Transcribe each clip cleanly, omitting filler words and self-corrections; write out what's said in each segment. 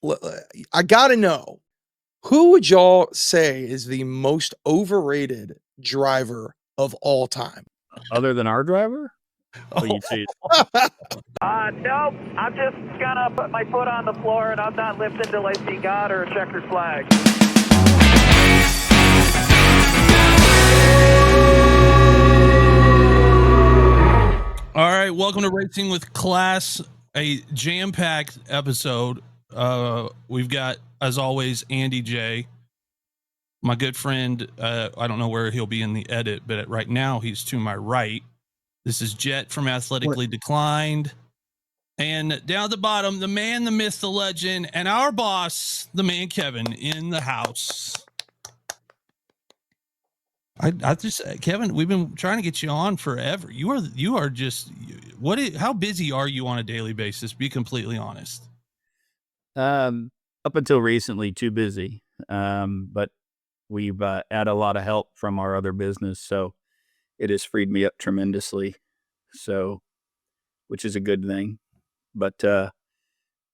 l- uh, I gotta know, who would y'all say is the most overrated driver of all time? Other than our driver? Oh, you'd say Nope. I'm just gonna put my foot on the floor and I'm not lifting till I see God or a checkered flag. All right, welcome to Racing with KLAS, a jam-packed episode. We've got, as always, Andy J, my good friend. I don't know where he'll be in the edit, but right now he's to my right. This is Jet from Athletically Declined. And down at the bottom, the man, the myth, the legend, and our boss, the man Kevin, in the house. I just, Kevin, we've been trying to get you on forever. You are just, how busy are you on a daily basis? Be completely honest. up until recently too busy. But we've had a lot of help from our other business, so it has freed me up tremendously. So, which is a good thing. But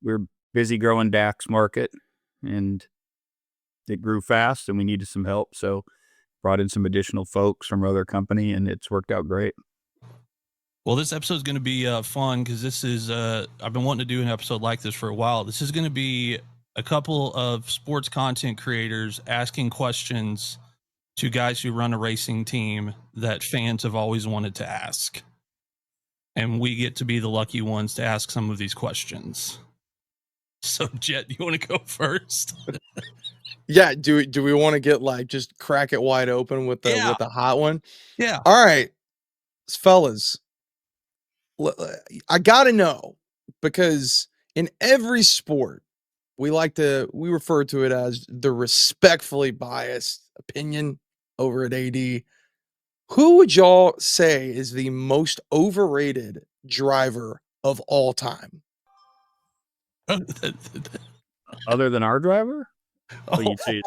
we're busy growing Dax market, and it grew fast, and we needed some help. So, brought in some additional folks from other company, and it's worked out great. Well, this episode is going to be fun because this is, I've been wanting to do an episode like this for a while. This is going to be a couple of sports content creators asking questions to guys who run a racing team that fans have always wanted to ask. And we get to be the lucky ones to ask some of these questions. So, Jet, you want to go first? Yeah, do we want to get just crack it wide open with the hot one? Yeah. All right, fellas. I gotta know, because in every sport we refer to it as the respectfully biased opinion over at AD. Who would y'all say is the most overrated driver of all time? Other than our driver? Oh, you'd say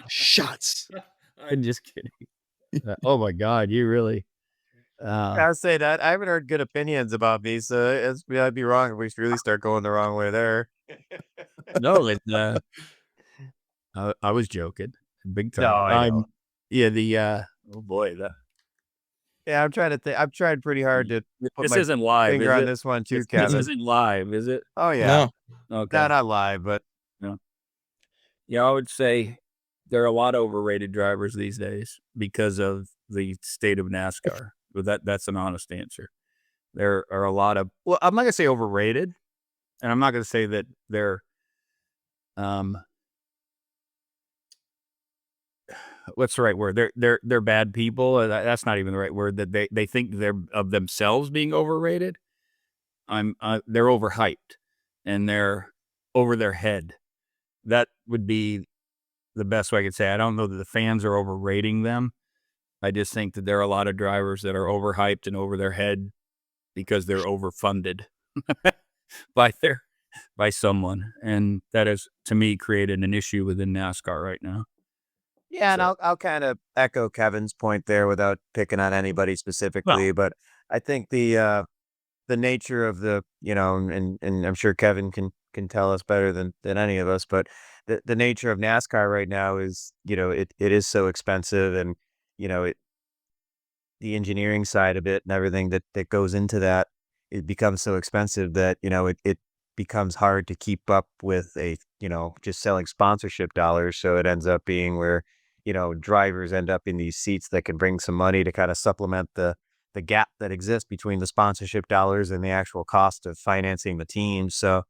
Shots. I'm just kidding. Oh my God, you really. I would say that I haven't heard good opinions about me, so I'd be wrong if we really start going the wrong way there. No, I was joking, big time. No, I know. Yeah, oh boy, Yeah, I'm trying to think. I've tried pretty hard to put this my isn't live, finger is on it? this one too, This Kevin. isn't live, is it? Oh yeah, No. Okay. no, not live, but Yeah, I would say there are a lot of overrated drivers these days because of the state of NASCAR. But that's an honest answer. There are a lot of, well, I'm not gonna say overrated, and I'm not gonna say that they're what's the right word? They're bad people. That's not even the right word. That they think they're of themselves being overrated. They're overhyped, and they're over their head. That would be the best way I could say. I don't know that the fans are overrating them. I just think that there are a lot of drivers that are overhyped and over their head because they're overfunded by someone, and that has, to me, created an issue within NASCAR right now. yeah, and I'll kind of echo Kevin's point there without picking on anybody specifically, but I think the nature of the, and I'm sure Kevin can tell us better than any of us, but the nature of NASCAR right now is, it is so expensive, and the engineering side of it and everything that goes into that, it becomes so expensive that, it becomes hard to keep up with just selling sponsorship dollars. So it ends up being where, drivers end up in these seats that can bring some money to kind of supplement the gap that exists between the sponsorship dollars and the actual cost of financing the team. So,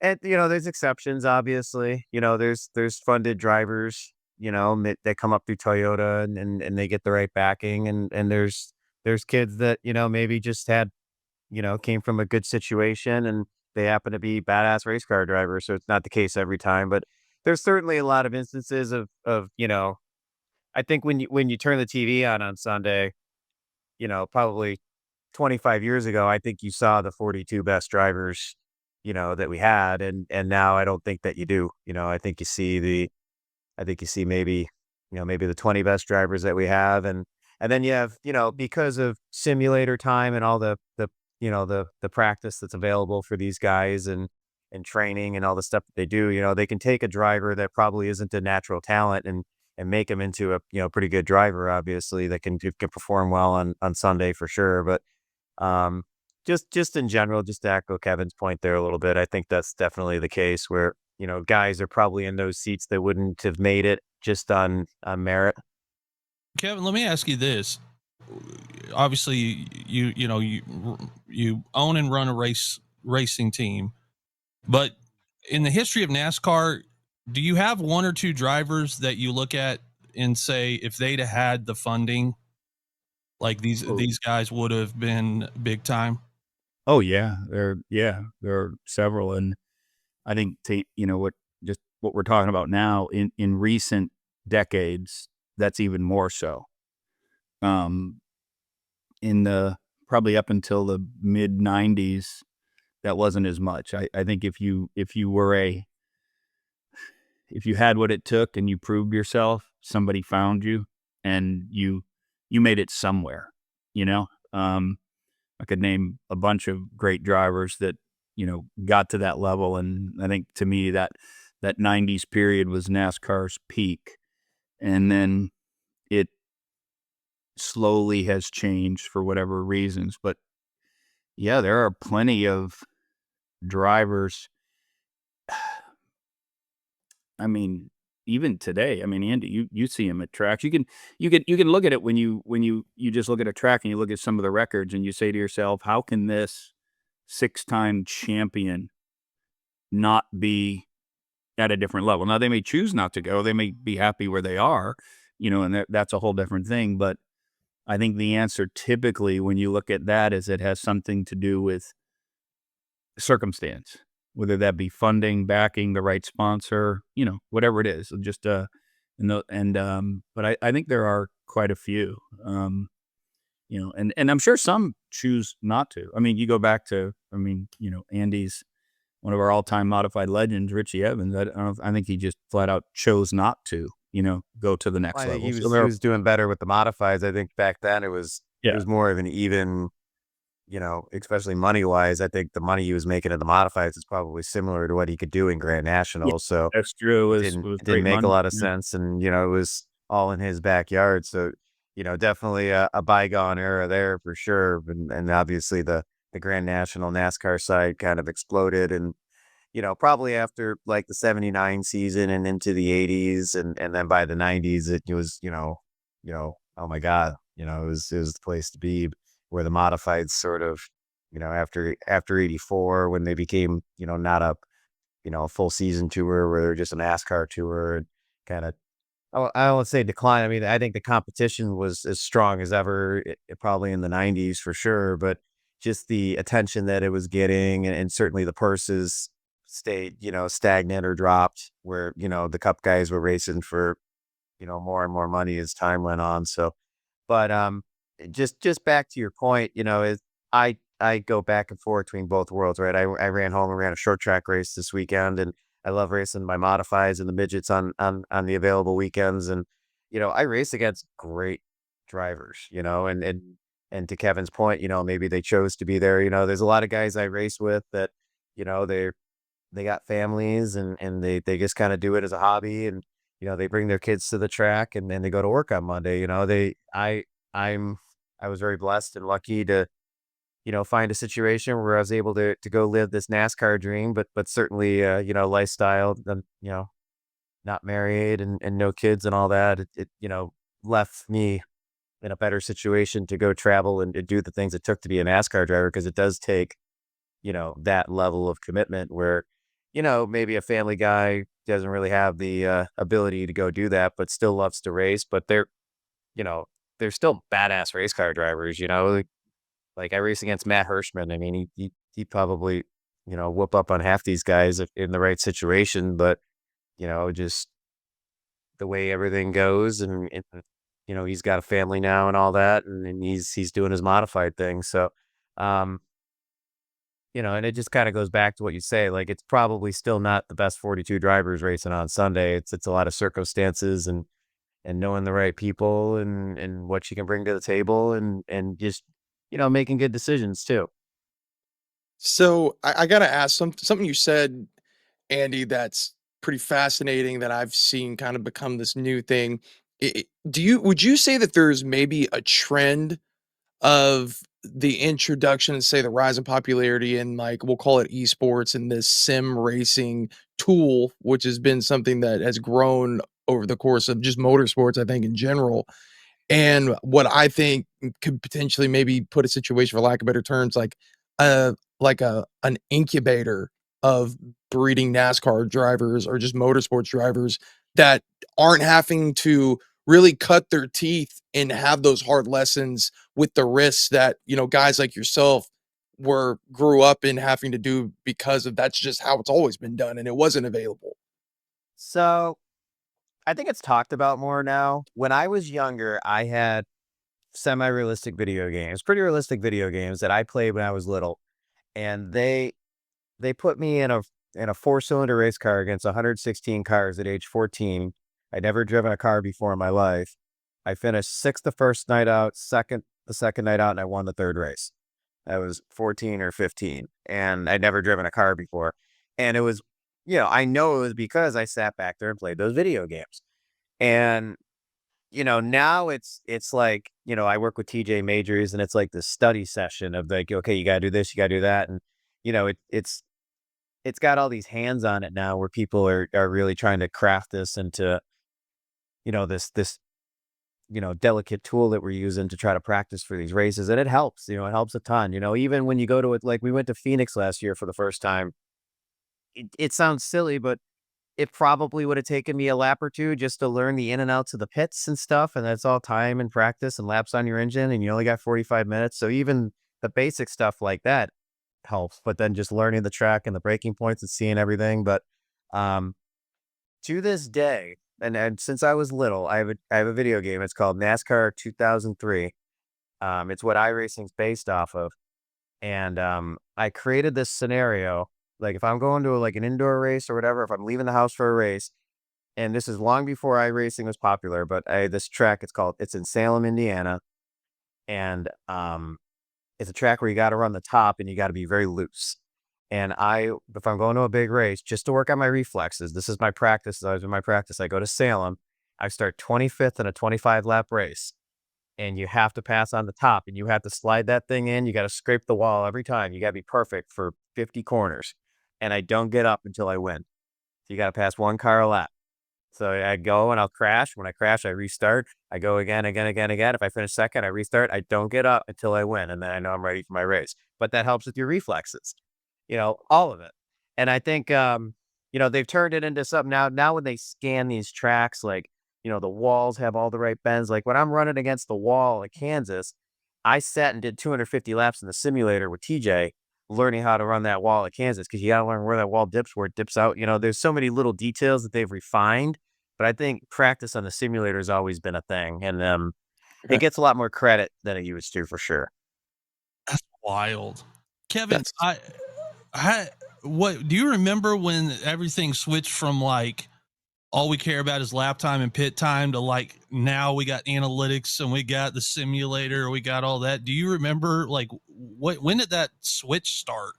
and, there's exceptions, obviously. There's funded drivers, that come up through Toyota and they get the right backing. And there's kids that, maybe just came from a good situation and they happen to be badass race car drivers. So it's not the case every time, but there's certainly a lot of instances of, I think when you turn the TV on Sunday, probably 25 years ago, I think you saw the 42 best drivers, that we had. And now I don't think that you do. I think you see maybe, maybe the 20 best drivers that we have. And then you have, because of simulator time and all the the practice that's available for these guys and training and all the stuff that they do, they can take a driver that probably isn't a natural talent and make him into a, pretty good driver, obviously, that can perform well on Sunday for sure. But um, just in general, just to echo Kevin's point there a little bit, I think that's definitely the case where, guys are probably in those seats that wouldn't have made it just on merit. Kevin, let me ask you this. Obviously, you own and run a racing team, but in the history of NASCAR, do you have one or two drivers that you look at and say, if they'd have had the funding, like these guys would have been big time? Oh yeah, there are several, and I think what we're talking about now in recent decades, that's even more so. Um, in the probably up until the mid '90s, that wasn't as much. I think if you had what it took and you proved yourself, somebody found you and you made it somewhere. You know, I could name a bunch of great drivers that got to that level, and I think to me that '90s period was NASCAR's peak, and then it slowly has changed for whatever reasons. But yeah, there are plenty of drivers. I mean, even today, I mean, Andy, you see him at tracks. You can look at it when you just look at a track and you look at some of the records and you say to yourself, how can this 6-time champion not be at a different level? Now they may choose not to go. They may be happy where they are, and that's a whole different thing. But I think the answer typically when you look at that is it has something to do with circumstance, whether that be funding, backing, the right sponsor, whatever it is. Just but I think there are quite a few, and I'm sure some choose not to. I mean, you go back to, Andy's one of our all-time modified legends, Richie Evans. I think he just flat out chose not to, go to the next I think level. he was doing better with the modifieds. I think back then it was more of an even, especially money wise. I think the money he was making in the modifieds is probably similar to what he could do in Grand National. So that's true. it didn't make a lot of sense, and it was all in his backyard. So definitely a bygone era there for sure. And obviously the Grand National NASCAR side kind of exploded, and probably after like the '79 season and into the '80s, and then by the '90s it was oh my God, it was the place to be, where the modifieds sort of after '84, when they became not a full season tour, where they're just a NASCAR tour, and kind of, I don't say decline. I mean, I think the competition was as strong as ever, probably in the '90s for sure, but just the attention that it was getting, and certainly the purses stayed, stagnant or dropped, where, the cup guys were racing for, more and more money as time went on. So, but, just back to your point, is I go back and forth between both worlds, right? I ran home and ran a short track race this weekend, and I love racing my modifieds and the midgets on the available weekends. And, I race against great drivers, and to Kevin's point, maybe they chose to be there. There's a lot of guys I race with that, they got families, and they just kind of do it as a hobby, and, they bring their kids to the track, and then they go to work on Monday. I was very blessed and lucky to, find a situation where I was able to go live this NASCAR dream, but certainly, lifestyle, not married and no kids and all that. It left me in a better situation to go travel and to do the things it took to be a NASCAR driver. Cause it does take, that level of commitment where, maybe a family guy doesn't really have the ability to go do that, but still loves to race. But you know, they're still badass race car drivers, like I race against Matt Hirschman. I mean, he probably, whoop up on half these guys in the right situation, but, just the way everything goes, and he's got a family now and all that, and he's doing his modified thing. So, um, and it just kind of goes back to what you say, like, it's probably still not the best 42 drivers racing on Sunday. It's a lot of circumstances, and knowing the right people, and what you can bring to the table, and just, making good decisions too. So I gotta ask something you said, Andy, that's pretty fascinating that I've seen kind of become this new thing. Would you say that there's maybe a trend of the introduction and say the rise in popularity in, like, we'll call it esports and this sim racing tool, which has been something that has grown over the course of just motorsports, I think, in general. And what I think could potentially maybe put a situation, for lack of better terms, like a an incubator of breeding NASCAR drivers or just motorsports drivers that aren't having to really cut their teeth and have those hard lessons with the risks that, guys like yourself grew up in having to do because of that's just how it's always been done and it wasn't available. So I think it's talked about more now. When I was younger, I had semi-realistic video games, pretty realistic video games that I played when I was little, and they put me in a four-cylinder race car against 116 cars at age 14. I'd never driven a car before in my life. I finished sixth the first night out, second the second night out, and I won the third race. I was 14 or 15, and I'd never driven a car before. And it was, I know it was because I sat back there and played those video games. And now it's like, I work with TJ Majors, and it's like the study session of like, okay, you got to do this, you got to do that. And, it's got all these hands on it now where people are really trying to craft this into, this delicate tool that we're using to try to practice for these races. And it helps, it helps a ton. Even when you go to it, like we went to Phoenix last year for the first time, it sounds silly, but it probably would have taken me a lap or two just to learn the in and outs of the pits and stuff. And that's all time and practice and laps on your engine. And you only got 45 minutes. So even the basic stuff like that helps, but then just learning the track and the breaking points and seeing everything. But um, to this day, and since I was little, I have a video game. It's called NASCAR 2003. It's what iRacing's based off of. And I created this scenario. Like if I'm going to like an indoor race or whatever, if I'm leaving the house for a race, and this is long before iRacing was popular, but this track, it's in Salem, Indiana. And it's a track where you got to run the top and you got to be very loose. And if I'm going to a big race, just to work on my reflexes, this is my practice. I was in my practice. I go to Salem. I start 25th in a 25 lap race, and you have to pass on the top, and you have to slide that thing in. You got to scrape the wall every time. You got to be perfect for 50 corners. And I don't get up until I win. So you got to pass one car a lap. So I go and I'll crash. When I crash, I restart. I go again. If I finish second, I restart. I don't get up until I win. And then I know I'm ready for my race. But that helps with your reflexes, all of it. And I think, they've turned it into something now when they scan these tracks, like, the walls have all the right bends. Like when I'm running against the wall at Kansas, I sat and did 250 laps in the simulator with TJ, learning how to run that wall at Kansas, because you got to learn where that wall dips, where it dips out. There's so many little details that they've refined, but I think practice on the simulator has always been a thing, and it Okay. gets a lot more credit than it used to, for sure. That's wild. Kevin, That's what do you remember when everything switched from like all we care about is lap time and pit time to like now we got analytics and we got the simulator, we got all that. Do you remember like when did that switch start?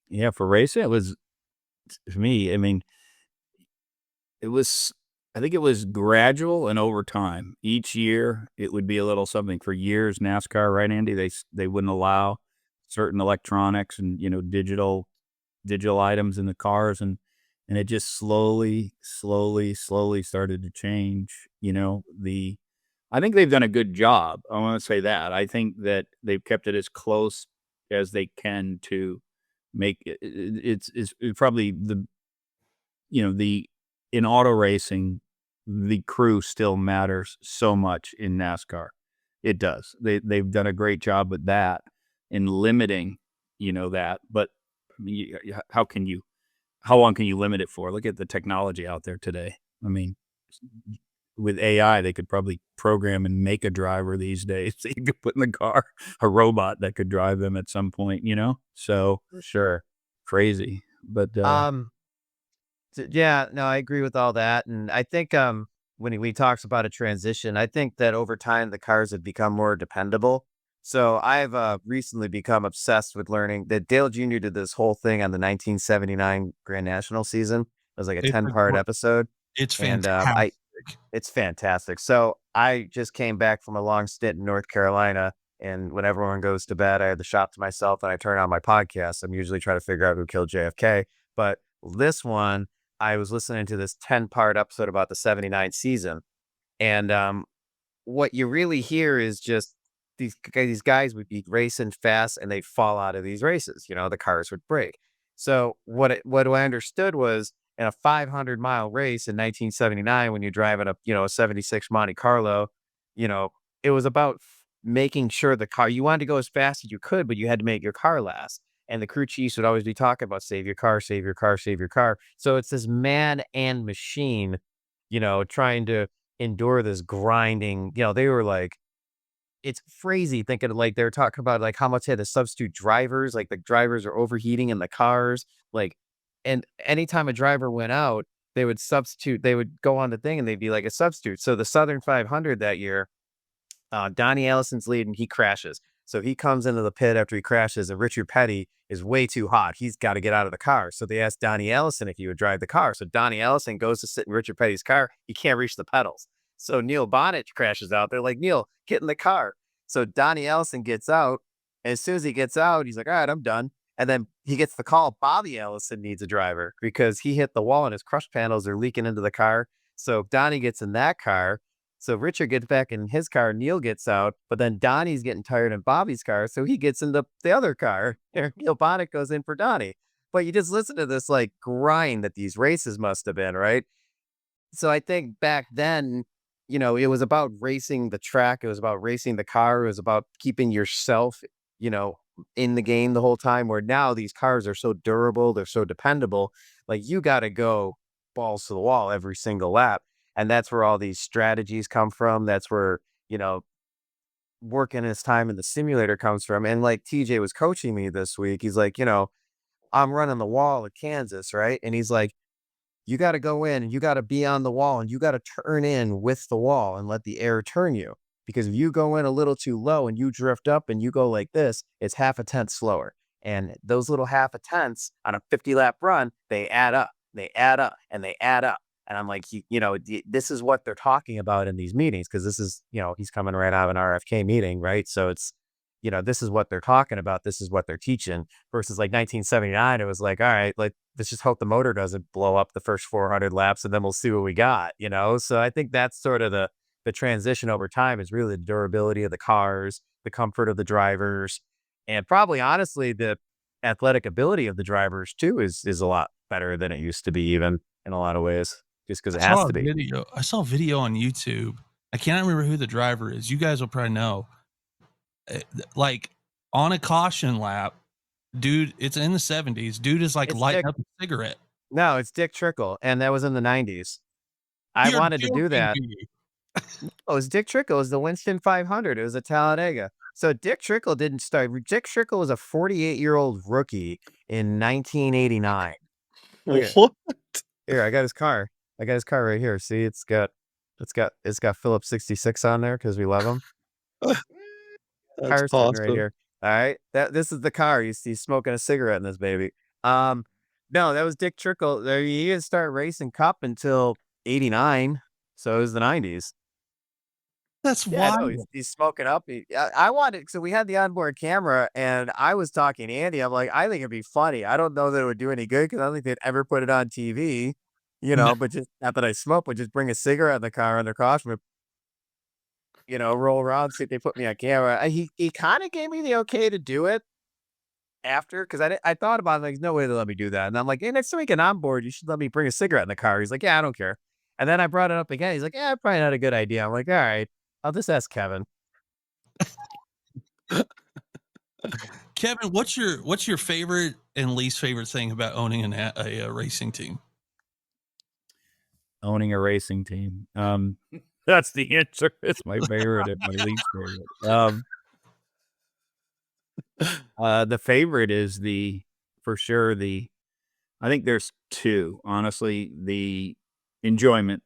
Yeah, for racing, it was to me. I mean, it was. I think it was gradual and over time. Each year, it would be a little something. For years, NASCAR, right, Andy? They wouldn't allow certain electronics and digital items in the cars, and it just slowly started to change. I think they've done a good job. I want to say that. I think that they've kept it as close as they can to make it's probably the in auto racing, the crew still matters so much in NASCAR. It does. They've done a great job with that in limiting, that. But I mean, how long can you limit it for? Look at the technology out there today. I mean, with AI, they could probably program and make a driver these days. So you could put in the car a robot that could drive them at some point, So For sure. crazy. But Yeah, no, I agree with all that. And I think when he talks about a transition, I think that over time the cars have become more dependable. So I've recently become obsessed with learning that Dale Jr. did this whole thing on the 1979 Grand National season. It was like a It's 10-part episode. it's And fantastic. it's fantastic. So I just came back from a long stint in North Carolina. And when everyone goes to bed, I have the shop to myself and I turn on my podcast. I'm usually trying to figure out who killed JFK. But this one, I was listening to this 10-part episode about the 79 season. And what you really hear is just these guys would be racing fast and they'd fall out of these races. The cars would break. So what I understood was in a 500-mile race in 1979, when you're driving a 76 Monte Carlo, you know, it was about making sure the car, you wanted to go as fast as you could, but you had to make your car last. And the crew chiefs would always be talking about save your car, save your car, save your car. So it's this man and machine, trying to endure this grinding. They were like, it's crazy thinking like they're talking about like how much they had to substitute drivers, like the drivers are overheating in the cars. Like, and anytime a driver went out, they would go on the thing and they'd be like a substitute. So the Southern 500 that year, Donnie Allison's leading, he crashes. So he comes into the pit after he crashes, and Richard Petty is way too hot. He's got to get out of the car. So they asked Donnie Allison if he would drive the car. So Donnie Allison goes to sit in Richard Petty's car. He can't reach the pedals. So Neil Bonnet crashes out. They're like, Neil, get in the car. So Donnie Allison gets out. And as soon as he gets out, he's like, all right, I'm done. And then he gets the call, Bobby Allison needs a driver because he hit the wall and his crush panels are leaking into the car. So Donnie gets in that car. So Richard gets back in his car, Neil gets out, but then Donnie's getting tired in Bobby's car, so he gets into the other car. Neil Bonnet goes in for Donnie. But you just listen to this like grind that these races must have been, right? So I think back then, it was about racing the track, it was about racing the car, it was about keeping yourself, you know, in the game the whole time. Where now these cars are so durable, they're so dependable. Like you got to go balls to the wall every single lap. And that's where all these strategies come from. That's where, working his time in the simulator comes from. And like TJ was coaching me this week, he's like, I'm running the wall at Kansas, right? And he's like, you got to go in and you got to be on the wall and you got to turn in with the wall and let the air turn you. Because if you go in a little too low and you drift up and you go like this, it's half a tenth slower. And those little half a tenths on a 50-lap run, they add up, they add up, and they add up. And I'm like, this is what they're talking about in these meetings. Cause this is, he's coming right out of an RFK meeting, right? So it's, this is what they're talking about. This is what they're teaching versus like 1979. It was like, all right, like, let's just hope the motor doesn't blow up the first 400 laps and then we'll see what we got, So I think that's sort of the transition over time is really the durability of the cars, the comfort of the drivers, and probably honestly, the athletic ability of the drivers too is a lot better than it used to be, even in a lot of ways, just because it has to be. I saw a video on YouTube. I can't remember who the driver is. You guys will probably know. Like on a caution lap, dude, it's in the 70s. Dude is like lighting up a cigarette. No, it's Dick Trickle, and that was in the 90s. I wanted to do that. Oh, it was Dick Trickle. It was the Winston 500. It was a Talladega. So Dick Trickle didn't start. Dick Trickle was a 48-year-old rookie in 1989. What? Here, I got his car. I got his car right here. See, it's got Phillips 66 on there because we love him. That's Car's awesome. sitting right here. All right, this is the car. He's smoking a cigarette in this baby. No, that was Dick Trickle. He didn't start racing Cup until 89, so it was the 90s. That's wild. No, he's smoking up. I wanted, so we had the onboard camera, and I was talking to Andy. I'm like, I think it'd be funny. I don't know that it would do any good because I don't think they'd ever put it on TV, but just not that I smoke, but just bring a cigarette in the car under caution, roll around, see if they put me on camera. He kind of gave me the okay to do it after, because I thought about it, like, no way to let me do that. And I'm like, hey, next time we get on board, you should let me bring a cigarette in the car. He's like, yeah, I don't care. And then I brought it up again. He's like, yeah, probably not a good idea. I'm like, all right, I'll just ask Kevin. Kevin, what's your favorite and least favorite thing about owning a racing team? Owning a racing team. That's the answer. It's my favorite and my least favorite. The favorite is for sure I think there's two, honestly. The enjoyment.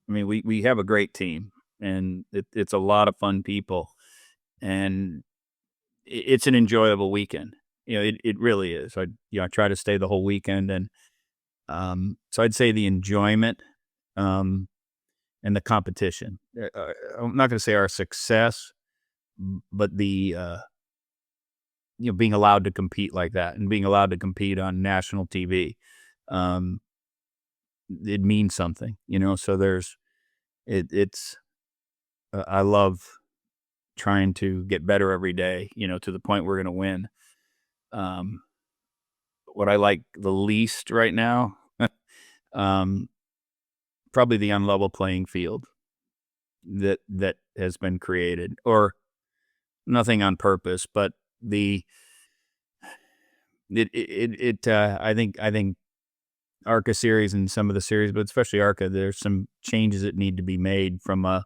I mean, we have a great team and it's a lot of fun people. And it's an enjoyable weekend. It really is. I try to stay the whole weekend, and so I'd say the enjoyment, and the competition. I'm not going to say our success, but the being allowed to compete like that and being allowed to compete on national TV, it means something. So it's I love trying to get better every day. To the point we're going to win. What I like the least right now, um, probably the unlevel playing field that has been created, or nothing on purpose, but I think ARCA series and some of the series, but especially ARCA, there's some changes that need to be made from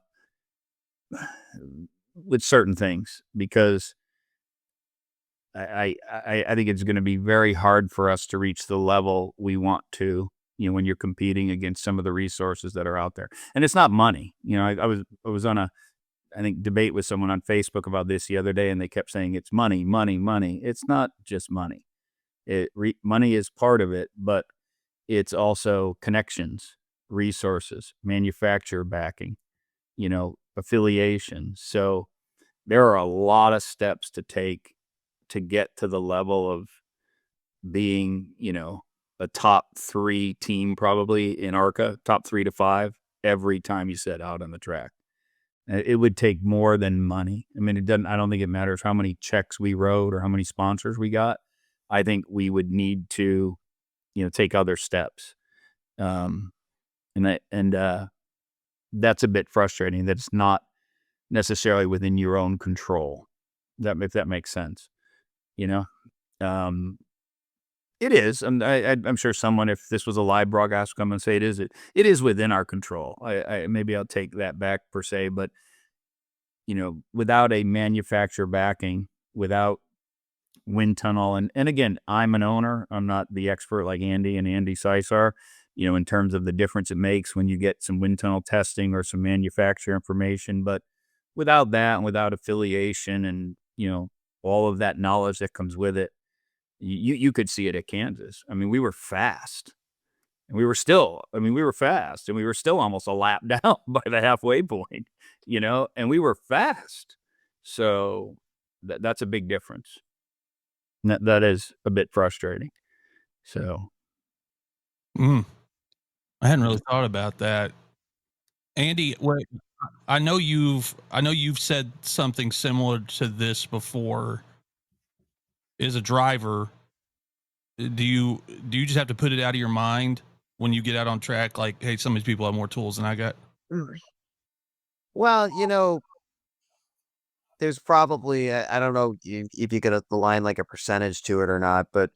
with certain things, because I think it's going to be very hard for us to reach the level we want to, when you're competing against some of the resources that are out there. And it's not money. I was on a, I think, debate with someone on Facebook about this the other day, and they kept saying it's money, money, money. It's not just money. Money is part of it, but it's also connections, resources, manufacturer backing, affiliation. So there are a lot of steps to take to get to the level of being, a top 3 team, probably in ARCA, top 3 to 5 every time you set out on the track. It would take more than money. I mean, I don't think it matters how many checks we wrote or how many sponsors we got. I think we would need to, take other steps. And that's a bit frustrating that it's not necessarily within your own control. If that makes sense, it is. I'm sure someone, if this was a live broadcast, come and say it is. It is within our control. Maybe I'll take that back per se, but without a manufacturer backing, without wind tunnel, and again, I'm an owner. I'm not the expert like Andy and Andy Seiss are, in terms of the difference it makes when you get some wind tunnel testing or some manufacturer information. But without that, and without affiliation, and all of that knowledge that comes with it, you could see it at Kansas. I mean, we were fast. And we were fast, and we were still almost a lap down by the halfway point, and we were fast. So that's a big difference. That is a bit frustrating. So. I hadn't really thought about that. Andy, wait, I know you've said something similar to this before. As a driver, do you just have to put it out of your mind when you get out on track? Like, hey, some of these people have more tools than I got. Well, there's probably, I don't know if you could align like a percentage to it or not, but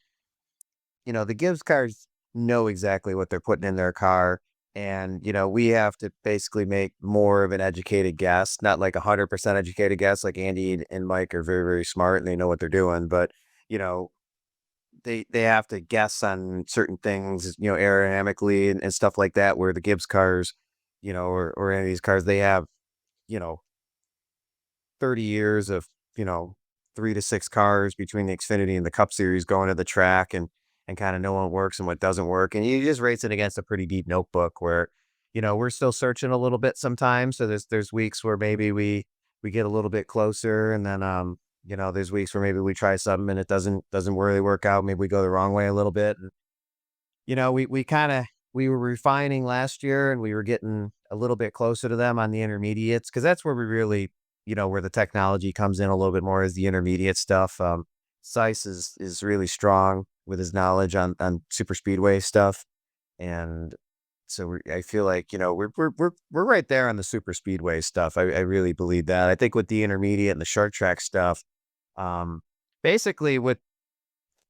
the Gibbs cars know exactly what they're putting in their car. And, we have to basically make more of an educated guess, not like 100% educated guess. Like Andy and Mike are very, very smart and they know what they're doing, but, they have to guess on certain things, aerodynamically and stuff like that, where the Gibbs cars, or any of these cars, they have, 30 years of, 3 to 6 cars between the Xfinity and the Cup Series going to the track, and kind of know what works and what doesn't work. And you just race it against a pretty deep notebook where, we're still searching a little bit sometimes. So there's weeks where maybe we get a little bit closer, and then, there's weeks where maybe we try something and it doesn't really work out. Maybe we go the wrong way a little bit. And, we were refining last year, and we were getting a little bit closer to them on the intermediates, because that's where we really, where the technology comes in a little bit more, is the intermediate stuff. Seiss is really strong with his knowledge on super speedway stuff. And so I feel like, we're right there on the super speedway stuff. I really believe that. I think with the intermediate and the short track stuff, basically with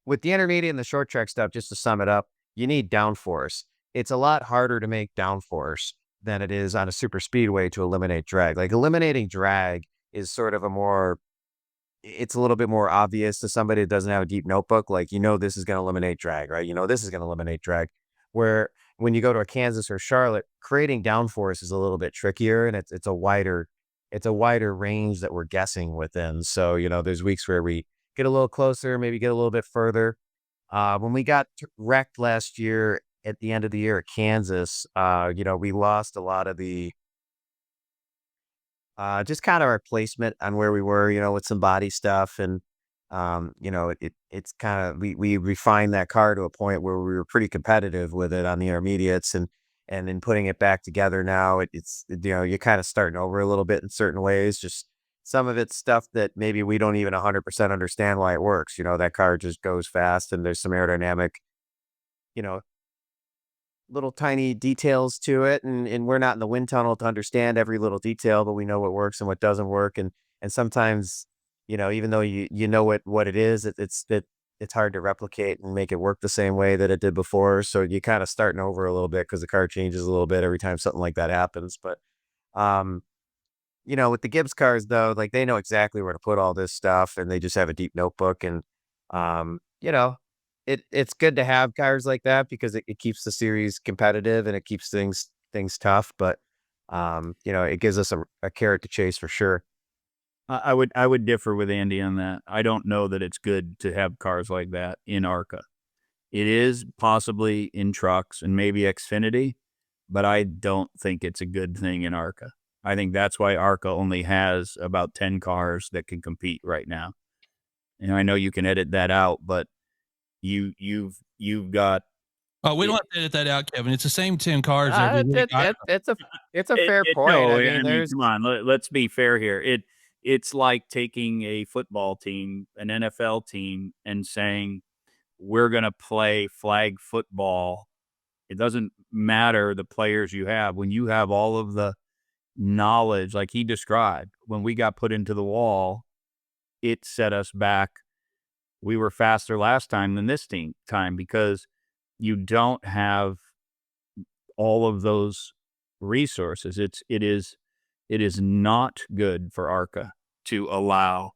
the intermediate and the short track stuff, just to sum it up, you need downforce. It's a lot harder to make downforce than it is on a super speedway to eliminate drag. Like, eliminating drag is sort of it's a little bit more obvious to somebody that doesn't have a deep notebook. Like, this is going to eliminate drag, right? This is going to eliminate drag. Where when you go to a Kansas or Charlotte, creating downforce is a little bit trickier, and it's a wider it's a wider range that we're guessing within. So, there's weeks where we get a little closer, maybe get a little bit further. When we got wrecked last year at the end of the year at Kansas, we lost a lot of the just kind of our placement on where we were, with some body stuff. And, it's kind of, we refined that car to a point where we were pretty competitive with it on the intermediates, and then putting it back together now, you're kind of starting over a little bit in certain ways. Just some of it's stuff that maybe we don't even 100% understand why it works. That car just goes fast, and there's some aerodynamic, you know, little tiny details to it, and we're not in the wind tunnel to understand every little detail, but we know what works and what doesn't work. And sometimes, even though you know what it is, it's hard to replicate and make it work the same way that it did before. So you kind of starting over a little bit because the car changes a little bit every time something like that happens. But um with the Gibbs cars though, like they know exactly where to put all this stuff, and they just have a deep notebook. And um, you know, it's good to have cars like that because it keeps the series competitive and it keeps things tough. But it gives us a carrot to chase for sure. I would differ with Andy on that. I don't know that it's good to have cars like that in ARCA. It is possibly in trucks and maybe Xfinity, but I don't think it's a good thing in ARCA. I think that's why ARCA only has about 10 cars that can compete right now. And I know you can edit that out, but you've got. Oh, we don't have to edit that out, Kevin. It's the same 10 cars every week. It's a fair point. No, I mean, come on. Let's be fair here. It's like taking a football team, an NFL team, and saying we're going to play flag football. It doesn't matter the players you have. When you have all of the knowledge, like he described, when we got put into the wall, it set us back. We were faster last time than this time because you don't have all of those resources. It is not good for ARCA to allow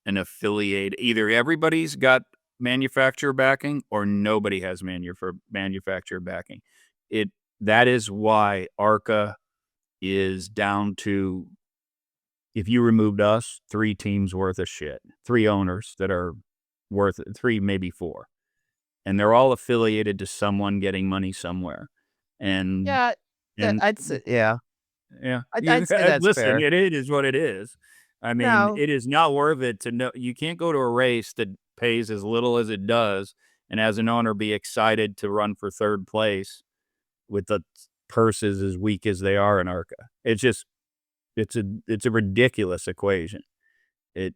an affiliate. Either everybody's got manufacturer backing or nobody has manufacturer backing. That is why ARCA is down to, if you removed us, 3 teams worth of shit, 3 owners that are worth 3, maybe 4. And they're all affiliated to someone getting money somewhere. And yeah, and I'd say, yeah, yeah, I'd say that's listen, fair. it is what it is. I mean, No, it is not worth it to know. You can't go to a race that pays as little as it does, and as an owner, be excited to run for 3rd place with the purses as weak as they are in ARCA. It's just, it's a ridiculous equation. It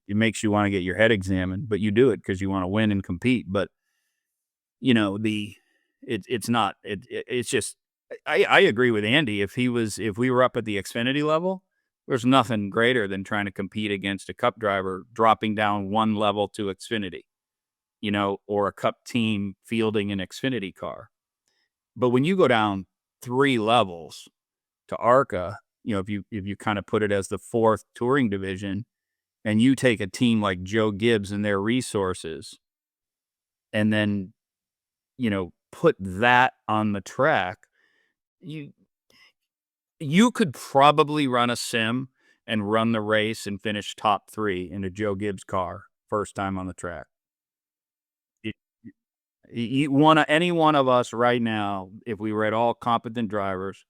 makes you want to get your head examined, but you do it because you want to win and compete. But it's not. It's just. I agree with Andy. If we were up at the Xfinity level, there's nothing greater than trying to compete against a Cup driver dropping down 1 level to Xfinity, or a Cup team fielding an Xfinity car. But when you go down 3 levels to ARCA, if you kind of put it as the 4th touring division, and you take a team like Joe Gibbs and their resources, and then put that on the track, you could probably run a sim and run the race and finish top 3 in a Joe Gibbs car first time on the track. Any one of us right now, if we were at all competent drivers,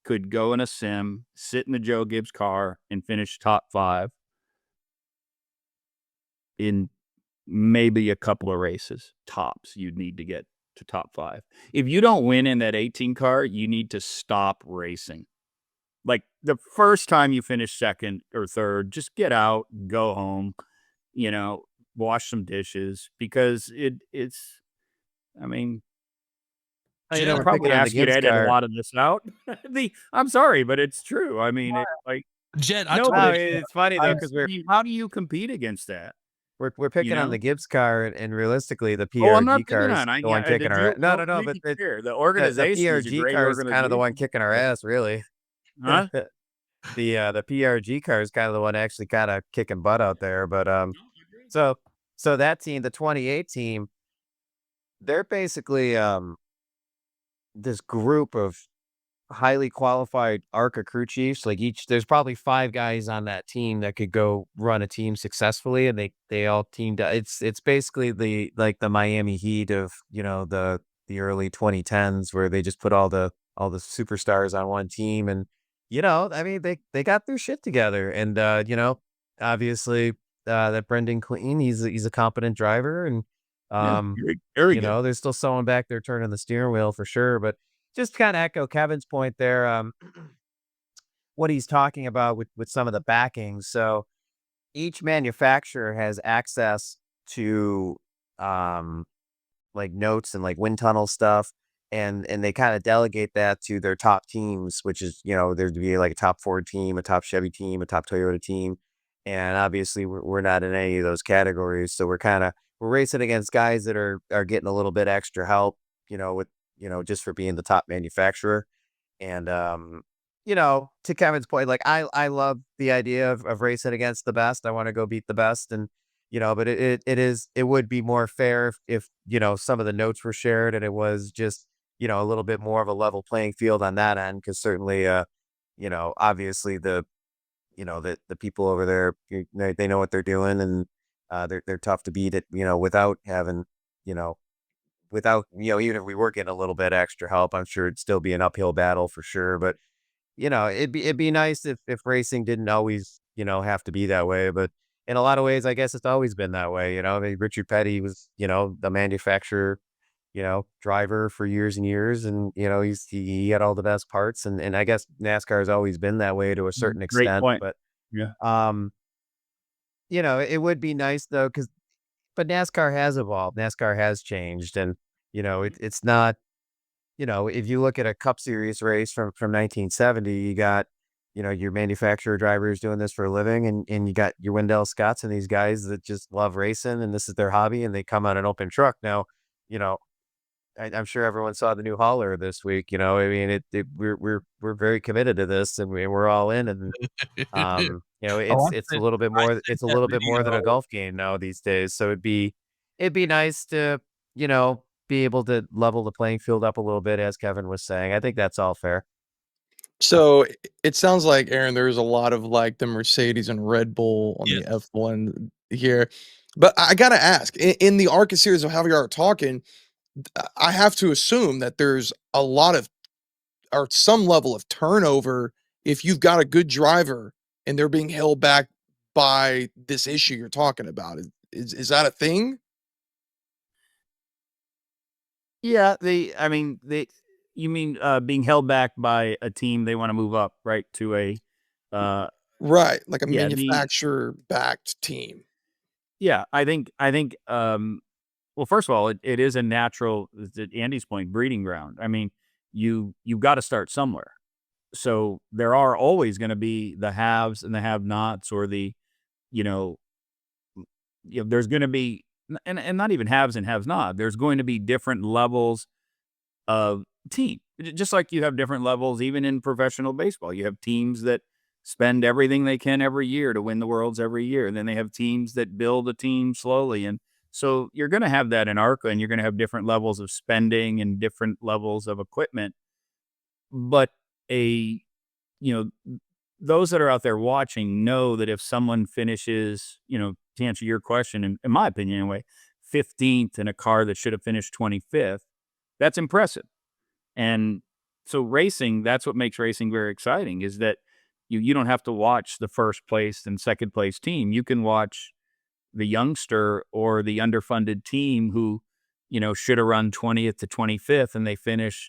could go in a sim, sit in the Joe Gibbs car, and finish top 5 in maybe a couple of races tops. You'd need to get to top 5. If you don't win in that 18 car, you need to stop racing. Like the first time you finish 2nd or 3rd, just get out, go home, wash some dishes, because it's, I mean, you Jet, we're probably picking on the ask you to Gibbs edit a car. lot of this out. I'm sorry, but it's true. I mean, Jet, I no, told but No, it's funny though because how do you compete against that? we're picking on the Gibbs car, and realistically, the Oh, I'm not PRG picking car is on. the one kicking our ass. No, Don't no, no, make but it clear. The the organization is a PRG great car is kind of the one organization. kicking our ass, really. Huh? The PRG car is kind of the one actually kind of kicking butt out there. But so that team, the 28 team, they're basically this group of highly qualified ARCA crew chiefs. Like there's probably 5 guys on that team that could go run a team successfully, and they all teamed up. It's basically the Miami Heat of, the early 2010s, where they just put all the superstars on one team, and I mean, they got their shit together, and obviously, that Brendan Clean, he's a competent driver, and Yeah, um very good. there's still someone back there turning the steering wheel for sure. But just kind of echo Kevin's point there, what he's talking about with some of the backings. So each manufacturer has access to um, like notes and like wind tunnel stuff, and they kind of delegate that to their top teams, which is, there'd be like a top Ford team, a top Chevy team, a top Toyota team, and obviously we're not in any of those categories, so we're racing against guys that are getting a little bit extra help, with just for being the top manufacturer. And to Kevin's point, like I love the idea of racing against the best. I want to go beat the best, and but it would be more fair if some of the notes were shared, and it was just a little bit more of a level playing field on that end, because certainly obviously the people over there, they know what they're doing, and they're tough to beat it, without having you know without even if we were getting a little bit extra help, I'm sure it'd still be an uphill battle for sure. But it'd be nice if racing didn't always, have to be that way. But in a lot of ways, I guess it's always been that way. I mean, Richard Petty was, the manufacturer, driver for years and years, and he had all the best parts, and I guess NASCAR has always been that way to a certain Great extent. point. But Yeah. it would be nice though, but NASCAR has evolved, NASCAR has changed, and it's not. If you look at a Cup Series race from 1970, you got, your manufacturer drivers doing this for a living, and you got your Wendell Scotts and these guys that just love racing, and this is their hobby, and they come on an open truck. Now, you know, I'm sure everyone saw the new hauler this week. I mean, we're very committed to this, and we're all in, and Oh, it's a little bit I more. sent It's a that little bit more than a video. golf game now these days. So it'd be nice to be able to level the playing field up a little bit, as Kevin was saying. I think that's all fair. So it sounds like, Aaron, there's a lot of like the Mercedes and Red Bull on the Yes. F1 here. But I gotta ask, in the ARCA series of how we are talking, I have to assume that there's a lot of or some level of turnover if you've got a good driver and they're being held back by this issue you're talking about. Is that a thing? Yeah, I mean, you mean being held back by a team they want to move up, right? To uh, Right, like a yeah, manufacturer-backed team. I think, well, first of all, it is a natural, to Andy's point, breeding ground. I mean, you've got to start somewhere. So there are always going to be the haves and the have-nots, or you know, there's going to be, and not even haves and haves not. There's going to be different levels of team. Just like you have different levels, even in professional baseball. You have teams that spend everything they can every year to win the worlds every year. And then they have teams that build a team slowly. And so you're going to have that in ARCA, and you're going to have different levels of spending and different levels of equipment. But a, you know, those that are out there watching know that if someone finishes, to answer your question, in my opinion anyway, 15th in a car that should have finished 25th, that's impressive. And so racing, that's what makes racing very exciting, is that you don't have to watch the first place and second place team. You can watch the youngster or the underfunded team who, should have run 20th to 25th, and they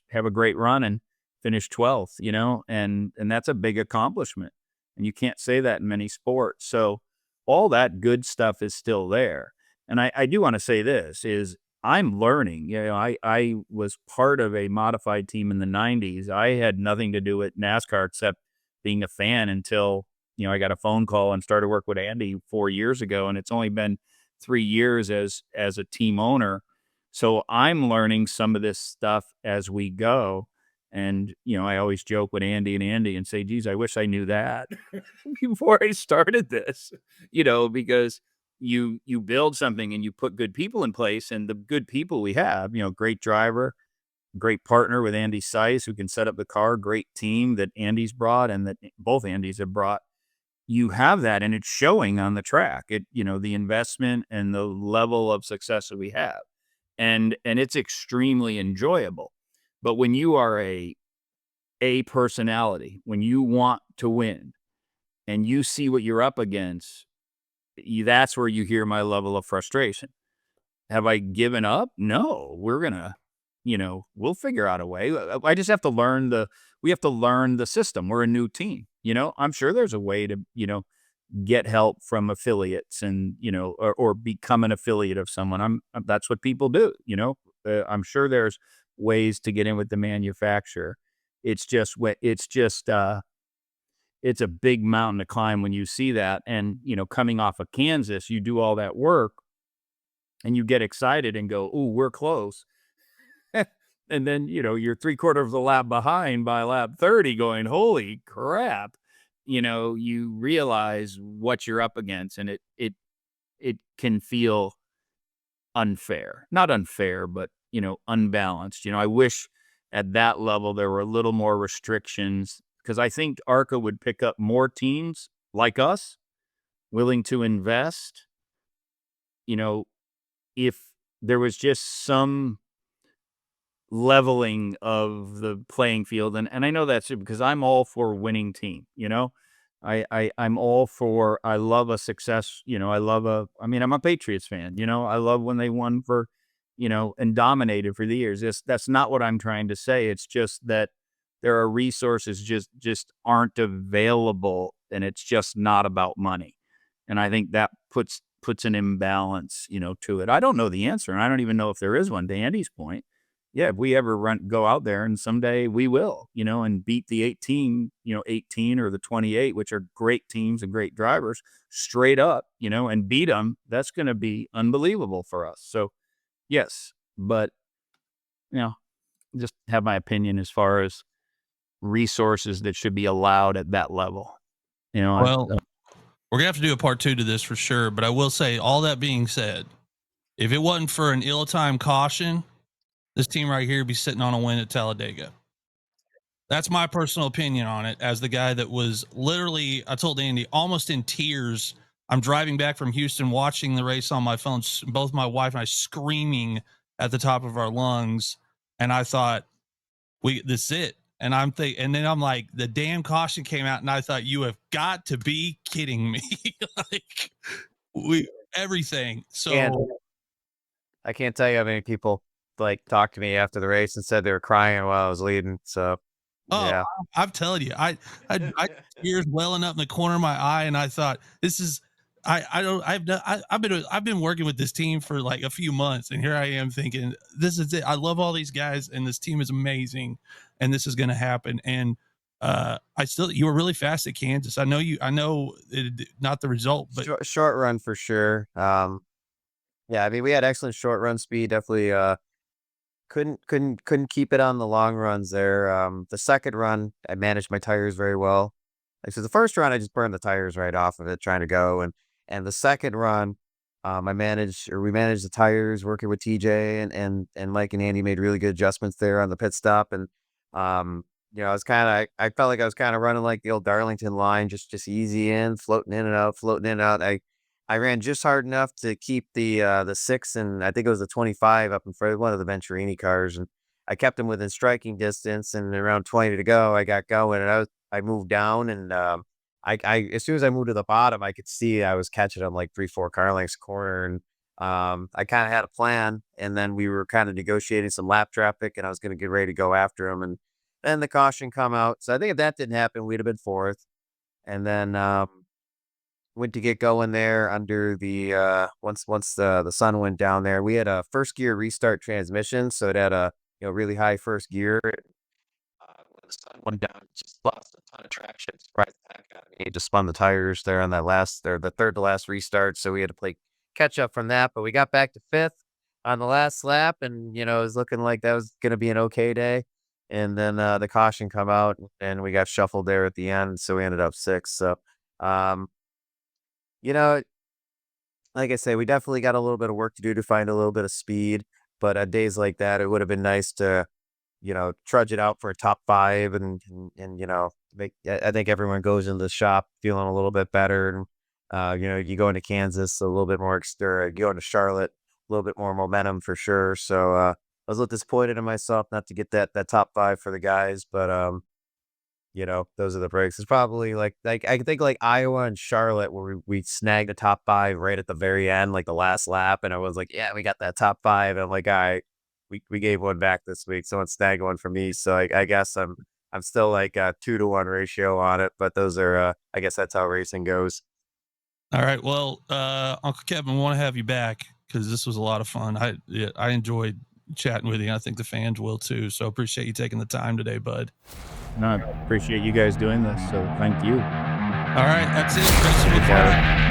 have a great run and finish 12th, and that's a big accomplishment. And you can't say that in many sports. So all that good stuff is still there. And I do want to say this is I'm learning. I was part of a modified team in the 90s. I had nothing to do with NASCAR except being a fan until, I got a phone call and started work with Andy 4 years ago, and it's only been 3 years as a team owner. So I'm learning some of this stuff as we go. And, I always joke with Andy and say, geez, I wish I knew that before I started this, because you build something and you put good people in place, and the good people we have, great driver, great partner with Andy Seiss who can set up the car, great team that Andy's brought and that both Andys have brought. You have that, and it's showing on the track. The investment and the level of success that we have. And it's extremely enjoyable. But when you are a personality, when you want to win and you see what you're up against, that's where you hear my level of frustration. Have I given up? No, we'll figure out a way. I just have to we have to learn the system. We're a new team, I'm sure there's a way to, get help from affiliates and, or become an affiliate of someone. That's what people do, I'm sure there's ways to get in with the manufacturer. It's just, it's a big mountain to climb when you see that. And, coming off of Kansas, you do all that work and you get excited and go, "Ooh, we're close." And then, you're 3/4 of the lap behind by lap 30 going, "Holy crap." You realize what you're up against, and it can feel unfair. Not unfair, but, unbalanced. I wish at that level there were a little more restrictions, because I think ARCA would pick up more teams like us willing to invest, if there was just some leveling of the playing field. And I know that's it, because I'm all for winning team, I'm all for, I love a success, I'm a Patriots fan, I love when they won for, and dominated for the years. That's not what I'm trying to say. It's just that there are resources just aren't available, and it's just not about money. And I think that puts an imbalance, to it. I don't know the answer, and I don't even know if there is one. To Andy's point, yeah, if we ever go out there, and someday we will, and beat the 18 or the 28, which are great teams and great drivers, straight up, and beat them, that's going to be unbelievable for us. So, yes, but, just have my opinion as far as resources that should be allowed at that level. Well, we're gonna have to do a part 2 to this for sure. But I will say, all that being said, if it wasn't for an ill-timed caution, this team right here would be sitting on a win at Talladega. That's my personal opinion on it. As the guy that was literally, I told Andy, almost in tears. I'm driving back from Houston, watching the race on my phone, both my wife and I screaming at the top of our lungs. And I thought, this is it. And and then I'm like, the damn caution came out, and I thought, you have got to be kidding me. Like, everything. So, And I can't tell you how many people talked to me after the race and said they were crying while I was leading. So, yeah. I'm telling you, I tears welling up in the corner of my eye, and I thought, this is, I've been working with this team for like a few months, and here I am thinking, this is it. I love all these guys, and this team is amazing, and this is going to happen. And you were really fast at Kansas. I know not the result, but Short run for sure. Yeah, I mean, we had excellent short run speed. Definitely, couldn't keep it on the long runs there. The second run, I managed my tires very well. So the first run, I just burned the tires right off of it trying to go, and the second run, we managed the tires working with TJ and Mike and Andy made really good adjustments there on the pit stop. And I felt like I was kind of running like the old Darlington line, just easy in, floating in and out, floating in and out. I ran just hard enough to keep the 6, and I think it was the 25 up in front of one of the Venturini cars, and I kept them within striking distance. And around 20 to go, I got going, and I moved down, and I as soon as I moved to the bottom, I could see I was catching them like 3-4 car lengths corner, and I kind of had a plan, and then we were kind of negotiating some lap traffic, and I was going to get ready to go after them, and then the caution come out. So I think if that didn't happen, we'd have been fourth. And then went to get going there under the once the sun went down there. We had a first gear restart transmission, so it had a really high first gear. When the sun went down, it just lost a ton of traction. Surprised the heck out of me. It just spun the tires there on that last, or the third to last restart, so we had to play catch up from that. But we got back to fifth on the last lap, and it was looking like that was going to be an okay day. And then the caution come out, and we got shuffled there at the end, so we ended up sixth. So, um, you know, like I say, we definitely got a little bit of work to do to find a little bit of speed. But on days like that, it would have been nice to trudge it out for a top 5 and I think everyone goes into the shop feeling a little bit better. And, you go into Kansas, a little bit more, or go into Charlotte, a little bit more momentum for sure. So, I was a little disappointed in myself not to get that top 5 for the guys, but, those are the breaks. It's probably like I think like Iowa and Charlotte where we snagged the top 5 right at the very end, like the last lap, and I was like, yeah, we got that top 5. And I'm like, all right, we gave one back this week. Someone snagged one for me. So I guess I'm still like a 2-to-1 ratio on it, but those are I guess that's how racing goes. All right. Well, Uncle Kevin, we want to have you back because this was a lot of fun. I enjoyed chatting with you. I think the fans will too. So appreciate you taking the time today, bud. No, I appreciate you guys doing this. So thank you. All right. That's it. Racing with Kevin.